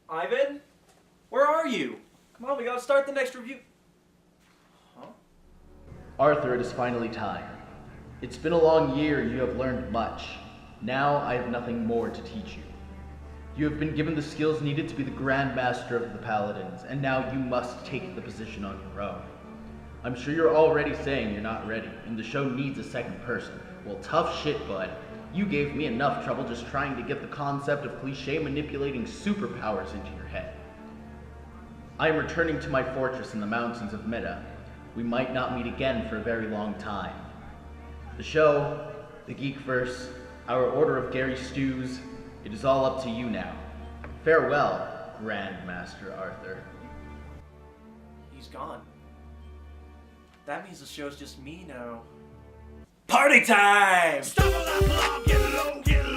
Ivan? Where are you? Come on, we gotta start the next review. Huh? Arthur, it is finally time. It's been a long year and you have learned much. Now I have nothing more to teach you. You have been given the skills needed to be the Grand Master of the Paladins, and now you must take the position on your own. I'm sure you're already saying you're not ready, and the show needs a second person. Well, tough shit, bud. You gave me enough trouble just trying to get the concept of cliché manipulating superpowers into your head. I am returning to my fortress in the mountains of Meta. We might not meet again for a very long time. The show, the Geekverse, our Order of Gary Stews, it is all up to you now. Farewell, Grand Master Arthur. He's gone. That means the show's just me now. Party time!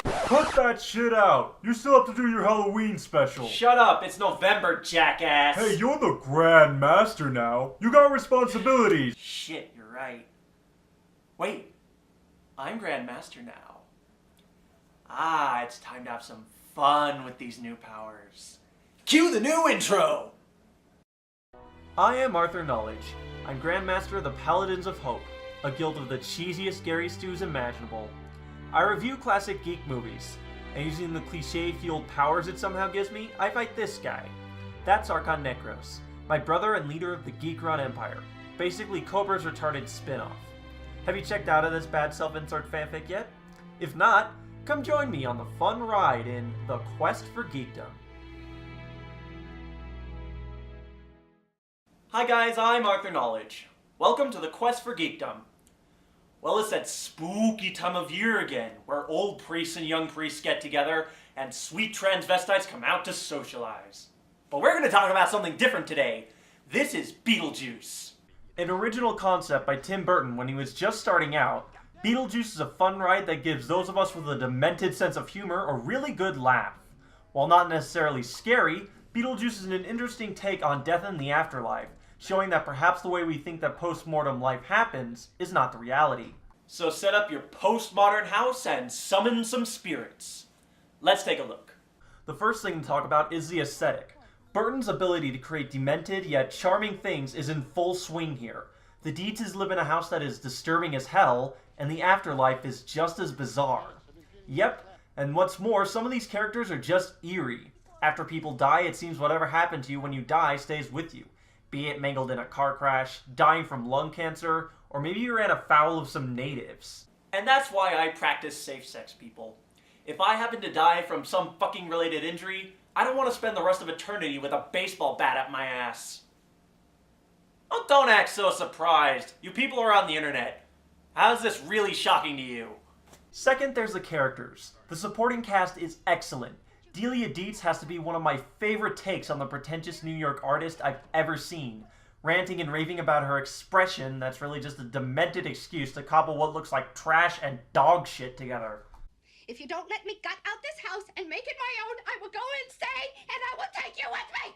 Cut that shit out! You still have to do your Halloween special. Shut up, it's November, jackass! Hey, you're the Grand Master now. You got responsibilities. Shit, you're right. Wait, I'm Grand Master now. Ah, it's time to have some fun with these new powers. Cue the new intro! I am Arthur Knowledge. I'm Grand Master of the Paladins of Hope, a guild of the cheesiest Gary Stews imaginable. I review classic geek movies, and using the cliche-fueled powers it somehow gives me, I fight this guy. That's Archon Necros, my brother and leader of the Geek Run Empire, basically Cobra's retarded spin-off. Have you checked out of this bad self-insert fanfic yet? If not, come join me on the fun ride in The Quest for Geekdom. Hi guys, I'm Arthur Knowledge. Welcome to The Quest for Geekdom. Well, it's that spooky time of year again, where old priests and young priests get together, and sweet transvestites come out to socialize. But we're going to talk about something different today. This is Beetlejuice. An original concept by Tim Burton when he was just starting out, Beetlejuice is a fun ride that gives those of us with a demented sense of humor a really good laugh. While not necessarily scary, Beetlejuice is an interesting take on death and the afterlife, showing that perhaps the way we think that post-mortem life happens is not the reality. So set up your postmodern house and summon some spirits. Let's take a look. The first thing to talk about is the aesthetic. Burton's ability to create demented yet charming things is in full swing here. The Deeds live in a house that is disturbing as hell, and the afterlife is just as bizarre. Yep, and what's more, some of these characters are just eerie. After people die, it seems whatever happened to you when you die stays with you. Be it mangled in a car crash, dying from lung cancer, or maybe you ran afoul of some natives. And that's why I practice safe sex, people. If I happen to die from some fucking related injury, I don't want to spend the rest of eternity with a baseball bat up my ass. Oh, don't act so surprised. You people are on the internet. How is this really shocking to you? Second, there's the characters. The supporting cast is excellent. Delia Dietz has to be one of my favorite takes on the pretentious New York artist I've ever seen. Ranting and raving about her expression that's really just a demented excuse to cobble what looks like trash and dog shit together. If you don't let me gut out this house and make it my own, I will go insane and I will take you with me!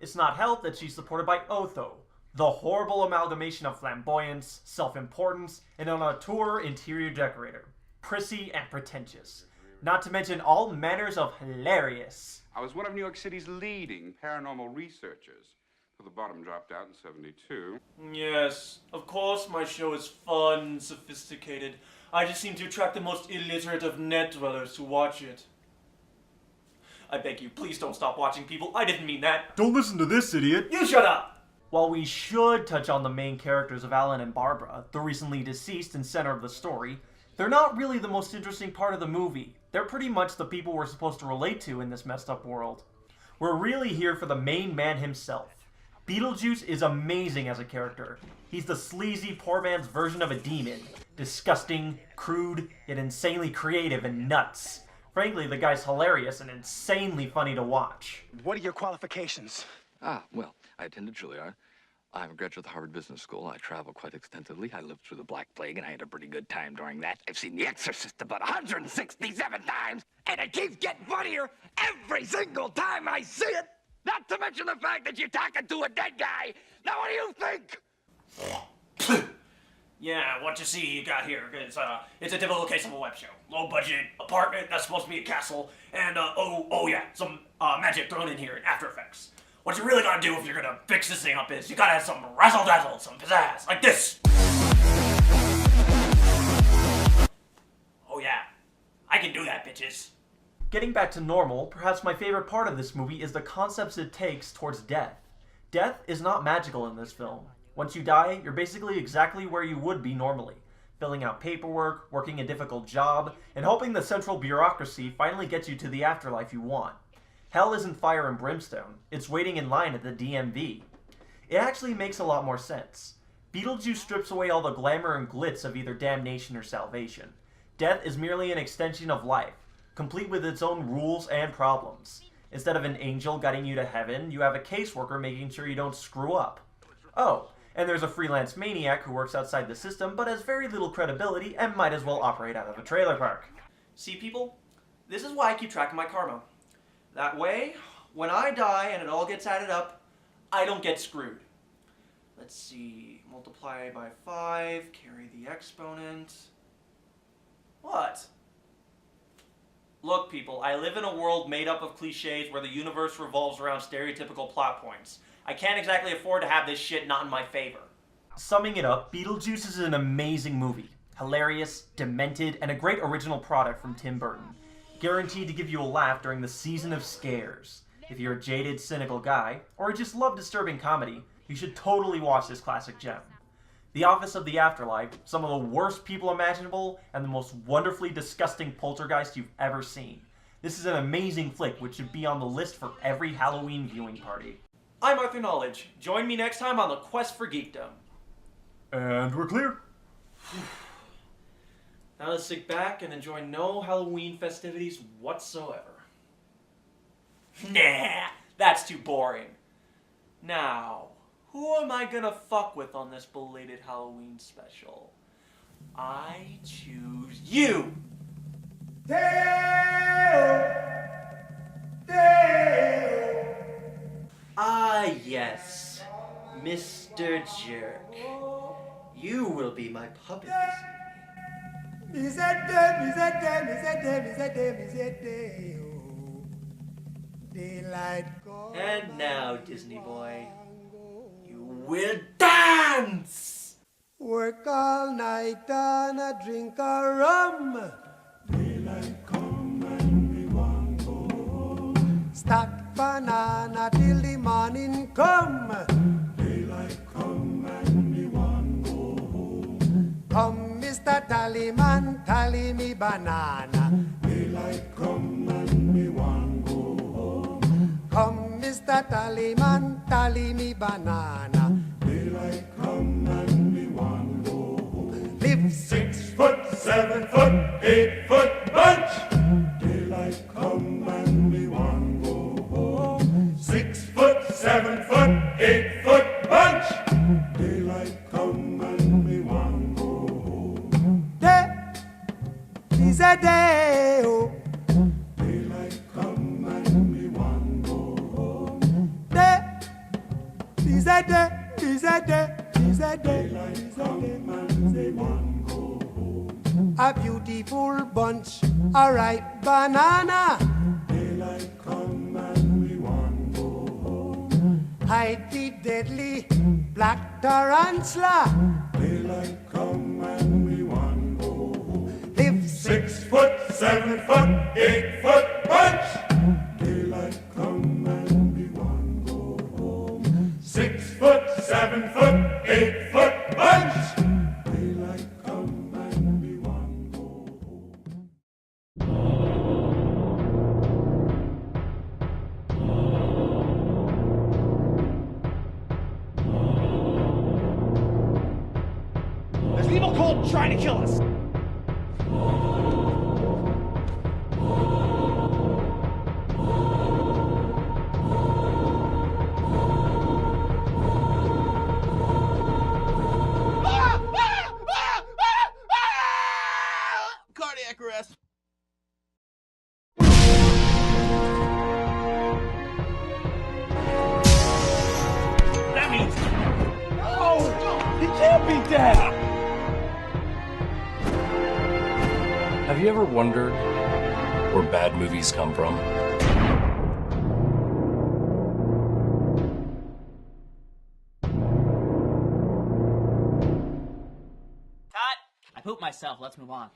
It's not helped that she's supported by Otho, the horrible amalgamation of flamboyance, self-importance, and an auteur interior decorator. Prissy and pretentious. Not to mention all manners of hilarious. I was one of New York City's leading paranormal researchers. Till the bottom dropped out in '72. Yes, of course my show is fun and sophisticated. I just seem to attract the most illiterate of net dwellers to watch it. I beg you, please don't stop watching, people. I didn't mean that. Don't listen to this idiot. You shut up! While we should touch on the main characters of Alan and Barbara, the recently deceased and center of the story, they're not really the most interesting part of the movie. They're pretty much the people we're supposed to relate to in this messed up world. We're really here for the main man himself. Beetlejuice is amazing as a character. He's the sleazy poor man's version of a demon. Disgusting, crude, yet insanely creative and nuts. Frankly, the guy's hilarious and insanely funny to watch. What are your qualifications? Well, I attended Juilliard. I'm a graduate of the Harvard Business School. I travel quite extensively. I lived through the Black Plague, and I had a pretty good time during that. I've seen The Exorcist about 167 times, and it keeps getting funnier every single time I see it. Not to mention the fact that you're talking to a dead guy. Now, what do you think? Yeah, what you see you got here is it's a typical case of a web show. Low budget apartment that's supposed to be a castle, and oh yeah, some magic thrown in here in After Effects. What you really gotta do if you're gonna fix this thing up is you gotta have some razzle dazzle, some pizzazz, like this. Oh yeah, I can do that, bitches. Getting back to normal, perhaps my favorite part of this movie is the concepts it takes towards death. Death is not magical in this film. Once you die, you're basically exactly where you would be normally, filling out paperwork, working a difficult job, and hoping the central bureaucracy finally gets you to the afterlife you want. Hell isn't fire and brimstone, it's waiting in line at the DMV. It actually makes a lot more sense. Beetlejuice strips away all the glamour and glitz of either damnation or salvation. Death is merely an extension of life, complete with its own rules and problems. Instead of an angel guiding you to heaven, you have a caseworker making sure you don't screw up. Oh, and there's a freelance maniac who works outside the system but has very little credibility and might as well operate out of a trailer park. See, people? This is why I keep track of my karma. That way, when I die and it all gets added up, I don't get screwed. Let's see, multiply by 5, carry the exponent. What? Look, people, I live in a world made up of cliches where the universe revolves around stereotypical plot points. I can't exactly afford to have this shit not in my favor. Summing it up, Beetlejuice is an amazing movie. Hilarious, demented, and a great original product from Tim Burton. Guaranteed to give you a laugh during the season of scares. If you're a jaded, cynical guy, or just love disturbing comedy, you should totally watch this classic gem. The Office of the Afterlife, some of the worst people imaginable, and the most wonderfully disgusting poltergeist you've ever seen. This is an amazing flick which should be on the list for every Halloween viewing party. I'm Arthur Knowledge. Join me next time on the Quest for Geekdom. And we're clear. Now let's sit back and enjoy no Halloween festivities whatsoever. Nah, that's too boring. Now, who am I gonna fuck with on this belated Halloween special? I choose you! Ah, yes, Mr. Jerk. You will be my puppet this evening. And now, Disney boy, you will dance! Work all night and a drink a rum. Daylight come and we want go home. Stack banana till the morning come. Daylight come and we want go home. Come, Mr. Tallyman, tally me banana. Daylight come and we want go home. Come, Mr. Tallyman, tally me banana. Daylight come and we want go home. Live 6 foot, 7 foot, 8 foot bunch. Daylight come and we want go home. 6 foot, 7 foot, 8 foot bunch. Daylight come and we want go home. Day is a day, oh. Daylight come and we want go home. Day is a day, is a day, is a day. Daylight come and we want go home. A beautiful bunch, a ripe banana. Daylight come and we want go home. Hide the deadly black tarantula. Daylight come and we want go home. Live 6 foot, 7 foot, 8 foot bunch. Daylight come and we want go home. 6 foot, 7 foot, 8 foot bunch. Daylight come and we want go home. There's an evil cult trying to kill us. Cardiac arrest. That means... Oh! He can't be dead! you ever wondered where bad movies come from? Cut! I pooped myself. Let's move on.